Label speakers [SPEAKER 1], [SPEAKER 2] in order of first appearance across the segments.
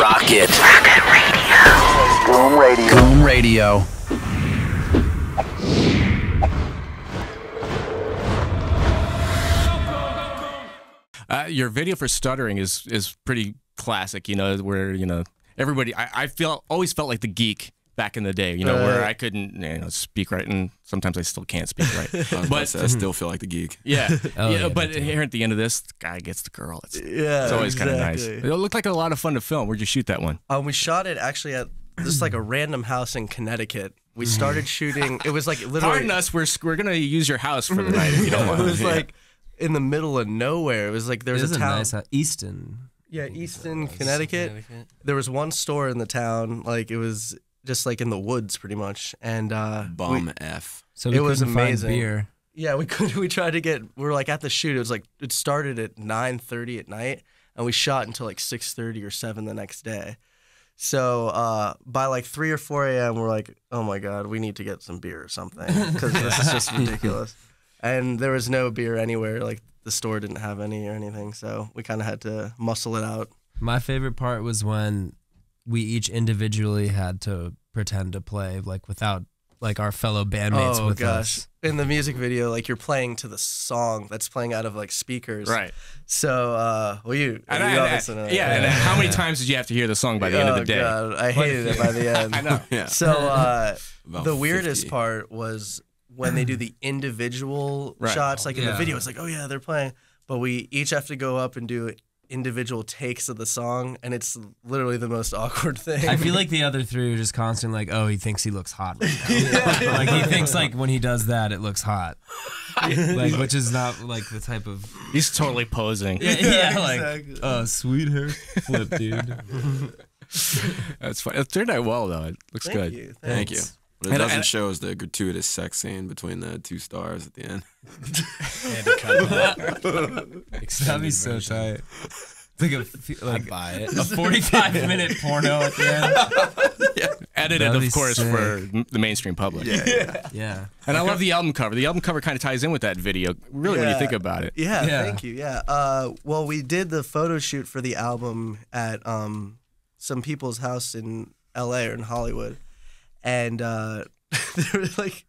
[SPEAKER 1] Rocket. Rocket Radio. Boom Radio. Boom Radio.
[SPEAKER 2] Your video for Stuttering is pretty classic, you know, where, you know, everybody, I always felt like the geek back in the day, you know, where I couldn't, you know, speak right, and sometimes I still can't speak right. But
[SPEAKER 3] I still feel like the geek.
[SPEAKER 2] Yeah, but here at the end of this, the guy gets the girl. It's always kind of nice. It looked like a lot of fun to film. Where'd you shoot that one?
[SPEAKER 4] We shot it actually at just like a random house in Connecticut. We started shooting. It was like literally.
[SPEAKER 2] Pardon us. We're gonna use your house for the night if you don't mind.
[SPEAKER 4] It was like in the middle of nowhere. It was like there was a town.
[SPEAKER 5] Nice Easton.
[SPEAKER 4] Yeah, Easton, Connecticut. There was one store in the town. Like it was just like in the woods, pretty much. And
[SPEAKER 3] F.
[SPEAKER 5] So it was amazing. Beer.
[SPEAKER 4] Yeah, we could. We tried to get. We were like at the shoot. It was like it started at 9:30 at night, and we shot until like 6:30 or 7 the next day. So by like 3 or 4 a.m., we're like, oh my god, we need to get some beer or something because this is just ridiculous. And there was no beer anywhere. Like the store didn't have any or anything, so we kind of had to muscle it out.
[SPEAKER 5] My favorite part was when we each individually had to pretend to play like without like our fellow bandmates with us.
[SPEAKER 4] In the music video, like you're playing to the song that's playing out of like speakers.
[SPEAKER 2] Right.
[SPEAKER 4] So, and
[SPEAKER 2] how many times did you have to hear the song by the end of the day?
[SPEAKER 4] God, I hated it by the end.
[SPEAKER 2] I know.
[SPEAKER 4] Yeah. So the weirdest part was when they do the individual shots, like in the video, it's like, oh yeah, they're playing, but we each have to go up and do individual takes of the song, and it's literally the most awkward thing.
[SPEAKER 5] I feel like the other three are just constantly like, oh, he thinks he looks hot right now. Like he thinks like when he does that, it looks hot. Like, which is not like the type of.
[SPEAKER 2] He's totally posing.
[SPEAKER 5] Yeah, like, sweet hair flip, dude.
[SPEAKER 2] That's fun. It turned out well though. It looks good.
[SPEAKER 3] Thank you. What it doesn't show is the gratuitous sex scene between the two stars at the end.
[SPEAKER 5] That'd be so tight. It's like buy it. A 45-minute porno at the end.
[SPEAKER 2] Edited, of course, for the mainstream public.
[SPEAKER 5] Yeah.
[SPEAKER 2] And I love the album cover. The album cover kind of ties in with that video, really, when you think about it.
[SPEAKER 4] Yeah, thank you. Yeah. Well, we did the photo shoot for the album at some people's house in L.A. or in Hollywood. And they were like,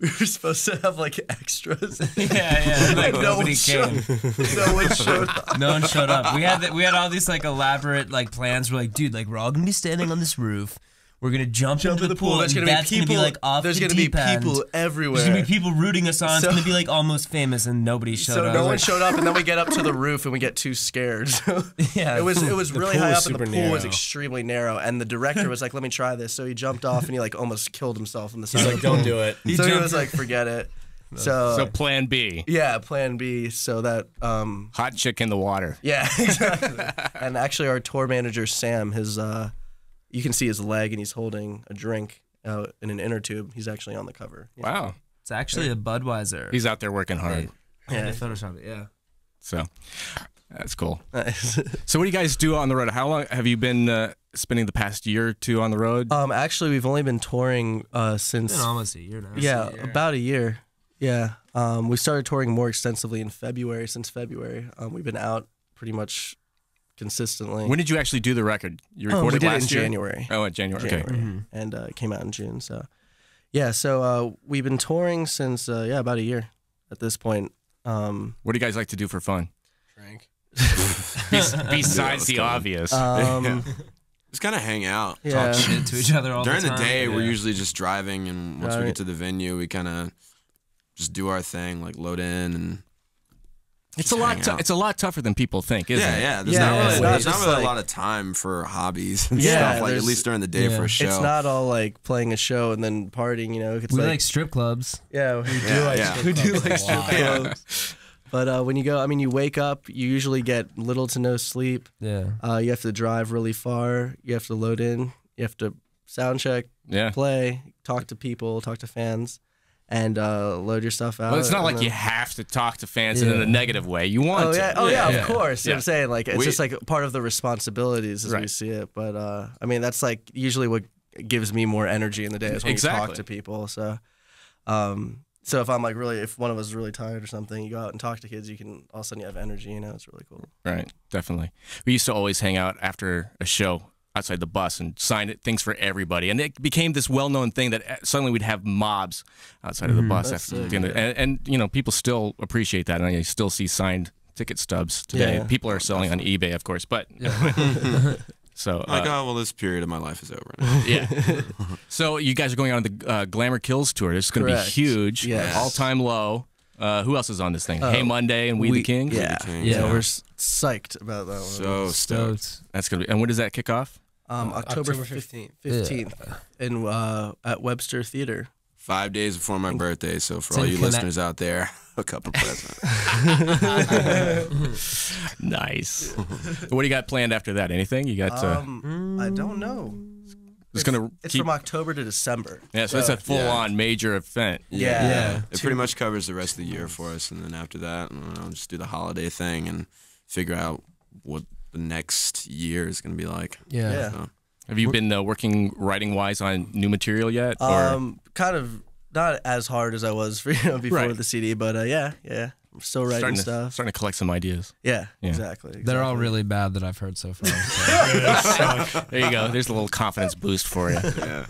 [SPEAKER 4] we were supposed to have like extras.
[SPEAKER 5] Yeah. Like nobody came.
[SPEAKER 4] No one showed up.
[SPEAKER 5] No one showed up. We had all these like elaborate like plans. We're like, dude, like we're all gonna be standing on this roof. We're gonna jump into the pool.
[SPEAKER 4] There's
[SPEAKER 5] gonna
[SPEAKER 4] be
[SPEAKER 5] like off
[SPEAKER 4] There's
[SPEAKER 5] the
[SPEAKER 4] gonna be
[SPEAKER 5] deep end.
[SPEAKER 4] people everywhere.
[SPEAKER 5] There's gonna be people rooting us on. It's gonna be like almost famous, and nobody showed up.
[SPEAKER 4] So no one showed up, and then we get up to the roof and we get too scared.
[SPEAKER 5] Yeah,
[SPEAKER 4] it was really high up, and the pool was extremely narrow. And the director was like, "Let me try this." So he jumped off and he like almost killed himself in the side.
[SPEAKER 6] He's like, "Don't do it."
[SPEAKER 4] So he was like, "Forget it." So
[SPEAKER 2] plan B.
[SPEAKER 4] Yeah, plan B. So that
[SPEAKER 2] hot chick in the water.
[SPEAKER 4] Yeah, exactly. And actually, our tour manager Sam, you can see his leg, and he's holding a drink in an inner tube. He's actually on the cover. Yeah.
[SPEAKER 2] Wow.
[SPEAKER 5] It's actually a Budweiser.
[SPEAKER 2] He's out there working hard.
[SPEAKER 5] Yeah, they photoshopped it, yeah.
[SPEAKER 2] So, that's cool. So what do you guys do on the road? How long have you been spending the past year or two on the road?
[SPEAKER 4] Actually, we've only been touring since...
[SPEAKER 5] It's been almost a year now.
[SPEAKER 4] Yeah, about a year. Yeah. We started touring more extensively in February. Since February. We've been out pretty much... consistently.
[SPEAKER 2] When did you actually do the record? You recorded last year?
[SPEAKER 4] January.
[SPEAKER 2] Oh, in January. Okay.
[SPEAKER 4] And it came out in June. So, yeah. So we've been touring since about a year at this point.
[SPEAKER 2] What do you guys like to do for fun?
[SPEAKER 6] Drink.
[SPEAKER 2] Besides the obvious.
[SPEAKER 3] Just kind of hang out.
[SPEAKER 5] Talk shit to each other all the time.
[SPEAKER 3] During the day, we're usually just driving, and once we get to the venue, we kind of just do our thing, like load in and.
[SPEAKER 2] It's a lot tougher than people think, isn't it?
[SPEAKER 3] Yeah. There's not really a lot of time for hobbies and stuff, like at least during the day for a show.
[SPEAKER 4] It's not all like playing a show and then partying, you know. It's
[SPEAKER 5] we like strip clubs.
[SPEAKER 4] Yeah, we do like strip clubs. But when you go, I mean, you wake up, you usually get little to no sleep.
[SPEAKER 5] Yeah.
[SPEAKER 4] You have to drive really far. You have to load in. You have to sound check, play, talk to people, talk to fans. And load your stuff out.
[SPEAKER 2] Well, it's not like you have to talk to fans in a negative way. You want to.
[SPEAKER 4] Of course. You know what I'm saying? Like, it's just like part of the responsibilities as we see it. But, I mean, that's like usually what gives me more energy in the day is when you talk to people. So, so if I'm like if one of us is really tired or something, you go out and talk to kids, you can, all of a sudden you have energy, you know, it's really cool.
[SPEAKER 2] Right, definitely. We used to always hang out after a show outside the bus and sign things for everybody. And it became this well-known thing that suddenly we'd have mobs outside of the bus.
[SPEAKER 4] That's
[SPEAKER 2] After
[SPEAKER 4] sick.
[SPEAKER 2] the end of, and you know, people still appreciate that. And you still see signed ticket stubs today.
[SPEAKER 4] Yeah.
[SPEAKER 2] People are selling on eBay, of course, but so
[SPEAKER 3] Like, oh well, this period of my life is over now.
[SPEAKER 2] yeah. So you guys are going on the Glamour Kills tour. This is going to be
[SPEAKER 4] Correct.
[SPEAKER 2] huge,
[SPEAKER 4] Yes.
[SPEAKER 2] all-time low. Who else is on this thing? Hey Monday and We the King.
[SPEAKER 4] Yeah,
[SPEAKER 3] King,
[SPEAKER 4] yeah,
[SPEAKER 3] yeah.
[SPEAKER 4] we're psyched about that one.
[SPEAKER 3] So stoked.
[SPEAKER 2] That's gonna be. And when does that kick off?
[SPEAKER 4] October
[SPEAKER 5] October
[SPEAKER 4] 15th,
[SPEAKER 5] 15th.
[SPEAKER 4] in at Webster Theater.
[SPEAKER 3] 5 days before my birthday, so for all
[SPEAKER 5] in
[SPEAKER 3] you
[SPEAKER 5] Connect-
[SPEAKER 3] listeners out there, hook up a present.
[SPEAKER 2] Nice. What do you got planned after that? Anything you got?
[SPEAKER 4] I don't know.
[SPEAKER 2] it's gonna
[SPEAKER 4] It's
[SPEAKER 2] keep.
[SPEAKER 4] from October to December.
[SPEAKER 2] Yeah, so it's a full-on major event.
[SPEAKER 4] Yeah.
[SPEAKER 3] It pretty much covers the rest of the year for us, and then after that, I'll just do the holiday thing and figure out what the next year is going to be like.
[SPEAKER 4] Yeah.
[SPEAKER 3] So,
[SPEAKER 2] Have you been working writing-wise on new material yet? Or
[SPEAKER 4] Kind of not as hard as I was before
[SPEAKER 2] Right.
[SPEAKER 4] the CD, but yeah. I'm still writing stuff.
[SPEAKER 2] starting to collect some ideas.
[SPEAKER 4] Yeah,
[SPEAKER 2] Yeah.
[SPEAKER 4] exactly.
[SPEAKER 5] They're all really bad that I've heard so far. So.
[SPEAKER 2] There you go. There's a little confidence boost for you.
[SPEAKER 3] yeah.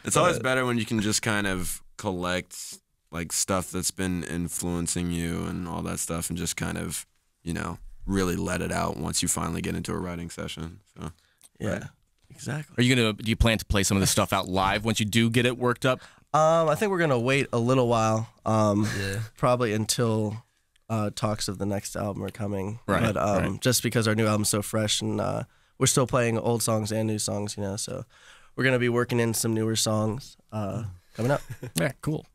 [SPEAKER 3] It's always better when you can just kind of collect like stuff that's been influencing you and all that stuff, and just kind of, you know, really let it out once you finally get into a writing session. So.
[SPEAKER 4] Yeah, exactly.
[SPEAKER 2] Are you gonna? Do you plan to play some of this stuff out live once you do get it worked up?
[SPEAKER 4] I think we're gonna wait a little while. Probably until talks of the next album are coming.
[SPEAKER 2] Right,
[SPEAKER 4] But
[SPEAKER 2] right.
[SPEAKER 4] just because our new album's so fresh, and we're still playing old songs and new songs, so we're gonna be working in some newer songs coming up.
[SPEAKER 2] Yeah, cool.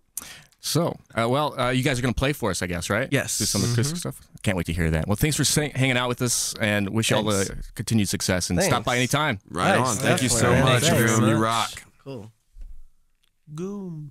[SPEAKER 2] So, you guys are going to play for us, I guess, right?
[SPEAKER 4] Yes.
[SPEAKER 2] Do some of the acoustic stuff. Can't wait to hear that. Well, thanks for hanging out with us, and wish you all the continued success. And stop
[SPEAKER 4] Thanks.
[SPEAKER 2] by anytime.
[SPEAKER 3] Right
[SPEAKER 4] Nice,
[SPEAKER 3] on. Thank you so
[SPEAKER 4] definitely.
[SPEAKER 3] much,
[SPEAKER 4] Thanks.
[SPEAKER 3] Groom. You rock.
[SPEAKER 4] Cool.
[SPEAKER 5] Goom.